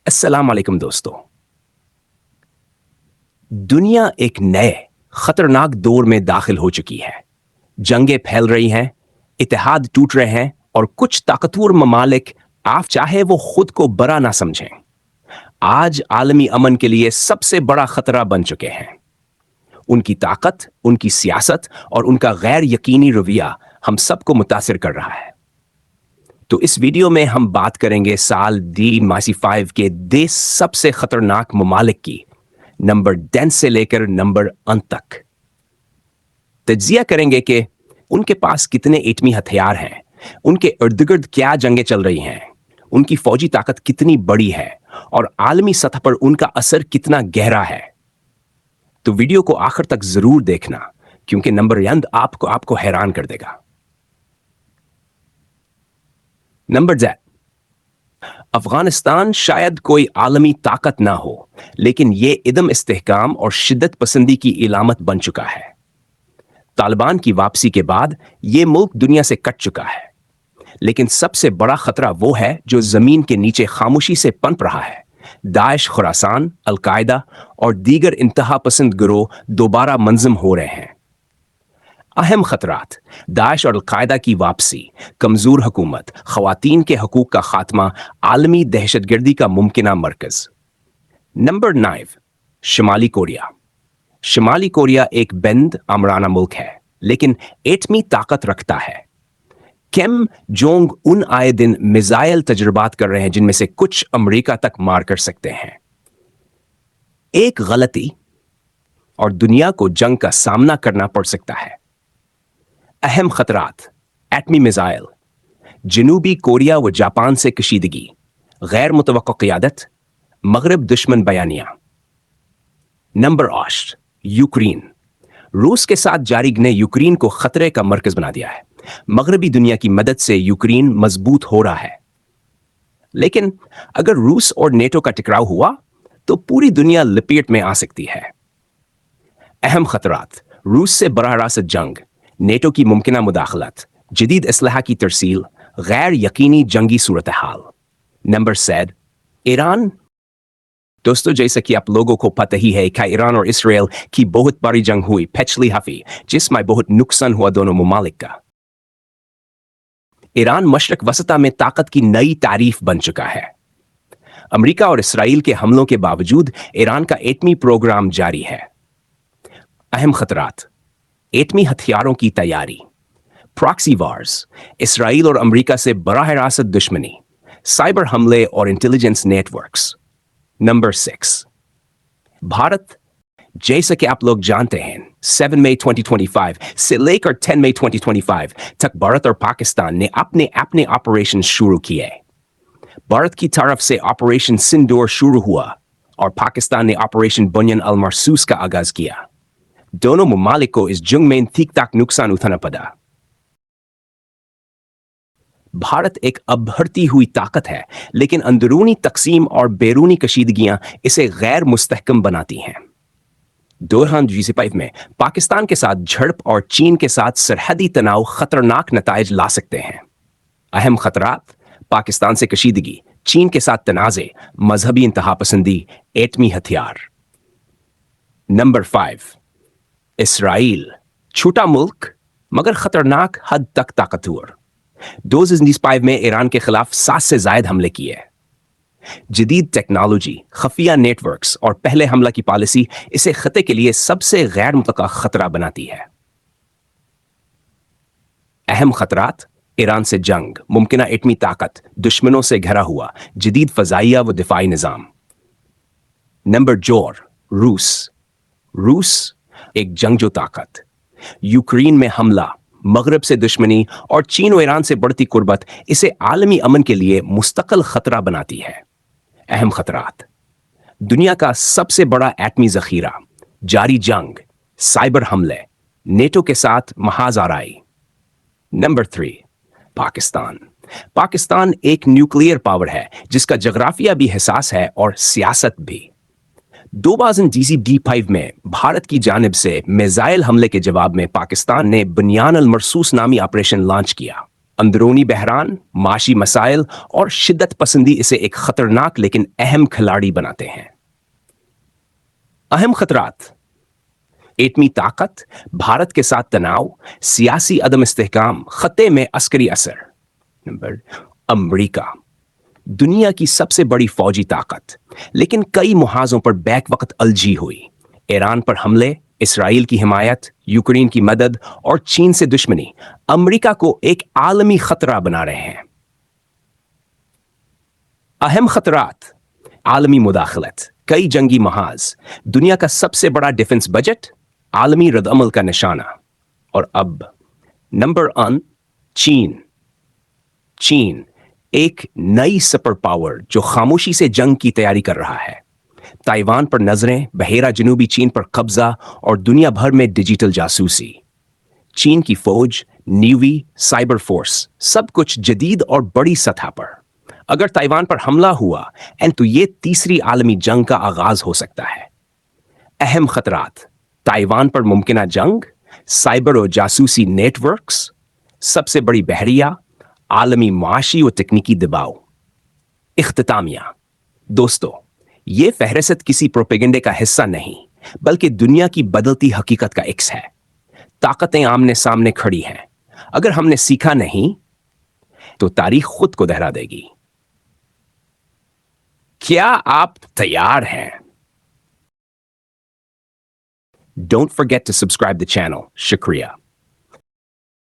अस्सलाम वालेकुम दोस्तों। दुनिया एक नए खतरनाक दौर में दाखिल हो चुकी है। जंगें फैल रही हैं, इत्तेहाद टूट रहे हैं और कुछ ताकतवर ममालिक आप चाहे वो खुद को बड़ा ना समझें, आज आलमी अमन के लिए सबसे बड़ा खतरा बन चुके हैं। उनकी ताकत, उनकी सियासत और उनका गैर यकीनी रवैया हम सबको मुतासिर कर रहा है। तो इस वीडियो में हम बात करेंगे साल डी मासी 5 के 10 सबसे खतरनाक ममालिक की, नंबर 10 से लेकर नंबर 1 तक। तज्जिया करेंगे कि उनके पास कितने एटमी हथियार हैं, उनके इर्द गिर्द क्या जंगें चल रही हैं, उनकी फौजी ताकत कितनी बड़ी है और आलमी सतह पर उनका असर कितना गहरा है। तो वीडियो को आखिर तक जरूर देखना, क्योंकि नंबर 1 आपको हैरान कर देगा। नंबर 10, अफगानिस्तान शायद कोई आलमी ताकत ना हो, लेकिन ये इदम इस्तेहकाम और शिद्दत पसंदी की इलामत बन चुका है। तालिबान की वापसी के बाद ये मुल्क दुनिया से कट चुका है, लेकिन सबसे बड़ा खतरा वो है जो जमीन के नीचे खामोशी से पनप रहा है। दाइश, खुरासान, अल-कायदा और दीगर इंतहा पसंद गिरोह दोबारा मंजम हो रहे हैं। अहम खतरात: दाइश और अल-कायदा की वापसी, कमजोर हुकूमत, खवातीन के हकूक का खात्मा, आलमी दहशतगर्दी का मुमकिना मरकज। नंबर 9, शुमाली कोरिया। शुमाली कोरिया एक बेंद आमराना मुल्क है, लेकिन एटमी ताकत रखता है। किम जोंग उन आए दिन मिसाइल तजुर्बात कर रहे हैं जिनमें से कुछ अमेरिका तक मार कर सकते हैं। एक गलती और दुनिया को जंग का सामना करना पड़ सकता है। अहम खतरात: एटमी मिसाइल, जनूबी कोरिया व जापान से कशीदगी, गैर मुतवक्को क़ियादत, मगरब दुश्मन बयानिया। Number 8, Ukraine. रूस के साथ जारी ने यूक्रेन को खतरे का मरकज बना दिया है। मगरबी दुनिया की मदद से यूक्रेन मजबूत हो रहा है, लेकिन अगर रूस और नेटो का टकराव हुआ तो पूरी दुनिया लपेट में आ सकती है। अहम खतरात: रूस से बराह रास्त जंग, नेटो की मुमकिना मुदाखलत, जदीद असलहा की तरसील, गैर यकीनी जंगी सूरत हाल। Number 7, Iran. दोस्तों, जैसा कि आप लोगों को पता ही है कि ईरान और इसराइल की बहुत बड़ी जंग हुई पिछली हफ्ते, जिसमें बहुत नुकसान हुआ दोनों ममालिक का। ईरान मशरक वसता में ताकत की नई तारीफ बन चुका है। अमेरिका और इसराइल के हमलों के बावजूद ईरान का एटमी प्रोग्राम जारी है। अहम खतरात: एटमी हथियारों की तैयारी, प्रॉक्सी वार्स, इसराइल और अमेरिका से बराह रास्त दुश्मनी, साइबर हमले और इंटेलिजेंस नेटवर्क्स। नंबर 6, भारत। जैसा कि आप लोग जानते हैं, 7 मई 2025 से लेकर 10 मई 2025 तक भारत और पाकिस्तान ने अपने अपने ऑपरेशन शुरू किए। भारत की तरफ से ऑपरेशन सिंदूर शुरू हुआ और पाकिस्तान ने ऑपरेशन बुनियान अल मरसूस का आगाज किया। दोनों ममालिक को इस जंग में ठीक ठाक नुकसान उठाना पड़ा। भारत एक अभरती हुई ताकत है, लेकिन अंदरूनी तकसीम और बैरूनी कशीदगियां इसे गैर मुस्तहकम बनाती हैं। दौरान G5 में पाकिस्तान के साथ झड़प और चीन के साथ सरहदी तनाव खतरनाक नताइज ला सकते हैं। अहम खतरात: पाकिस्तान से कशीदगी, चीन के साथ तनाज़े, मजहबी इंतहा पसंदी, एटमी हथियार। Number 5, Israel. छोटा मुल्क मगर खतरनाक हद तक ताकतवर। 2025 में ईरान के खिलाफ 7 से ज्यादा हमले किए। जदीद टेक्नोलॉजी, खफिया नेटवर्क्स और पहले हमला की पॉलिसी इसे खत्े के लिए सबसे गैर मुतवक्का खतरा बनाती है। अहम खतरात: ईरान से जंग, मुमकिना एटमी ताकत, दुश्मनों से घिरा हुआ जदीद फजाइया व दिफाई निजाम। नंबर 4, रूस। रूस एक जंगजू ताकत। यूक्रेन में हमला, मगरब से दुश्मनी और चीन और ईरान से बढ़ती कुर्बत इसे आलमी अमन के लिए मुस्तकिल खतरा बनाती है। अहम खतरात: दुनिया का सबसे बड़ा एटमी जखीरा, जारी जंग, साइबर हमले, नेटो के साथ महाज आराई। नंबर 3, पाकिस्तान। पाकिस्तान एक न्यूक्लियर पावर है जिसका जगराफिया भी हिसास है और सियासत भी। 2025 में भारत की जानिब से मिसाइल हमले के जवाब में पाकिस्तान ने बुनियान अल मरसूस नामी ऑपरेशन लॉन्च किया। अंदरूनी बहरान, माशी मसाइल और शिद्दत पसंदी इसे एक खतरनाक लेकिन अहम खिलाड़ी बनाते हैं। अहम खतरात: एटमी ताकत, भारत के साथ तनाव, सियासी अदम इस्तेहकाम, खत्ते में अस्करी असर। नंबर अमरीका, दुनिया की सबसे बड़ी फौजी ताकत, लेकिन कई मुहाजों पर बैक वक्त अलझी हुई। ईरान पर हमले, इसराइल की हिमायत, यूक्रेन की मदद और चीन से दुश्मनी अमेरिका को एक आलमी खतरा बना रहे हैं। अहम खतरात: आलमी मुदाखलत, कई जंगी महाज, दुनिया का सबसे बड़ा डिफेंस बजट, आलमी रद्दअमल का निशाना। और अब नंबर 1, चीन। चीन एक नई सुपर पावर जो खामोशी से जंग की तैयारी कर रहा है। ताइवान पर नजरें, बहेरा जनूबी चीन पर कब्जा और दुनिया भर में डिजिटल जासूसी। चीन की फौज, नेवी, साइबर फोर्स, सब कुछ जदीद और बड़ी सतह पर। अगर ताइवान पर हमला हुआ तो ये तीसरी आलमी जंग का आगाज हो सकता है। अहम खतरात: ताइवान पर मुमकिन जंग, साइबर और जासूसी नेटवर्क्स, सबसे बड़ी बहरिया, आलमी माशी और तकनीकी दबाव। इख्तितामिया दोस्तों, ये फहरिस्त किसी प्रोपेगेंडे का हिस्सा नहीं, बल्कि दुनिया की बदलती हकीकत का इक्स है। ताकतें आमने सामने खड़ी हैं। अगर हमने सीखा नहीं तो तारीख खुद को दोहरा देगी। क्या आप तैयार हैं? Don't forget to subscribe the channel. Shukriya.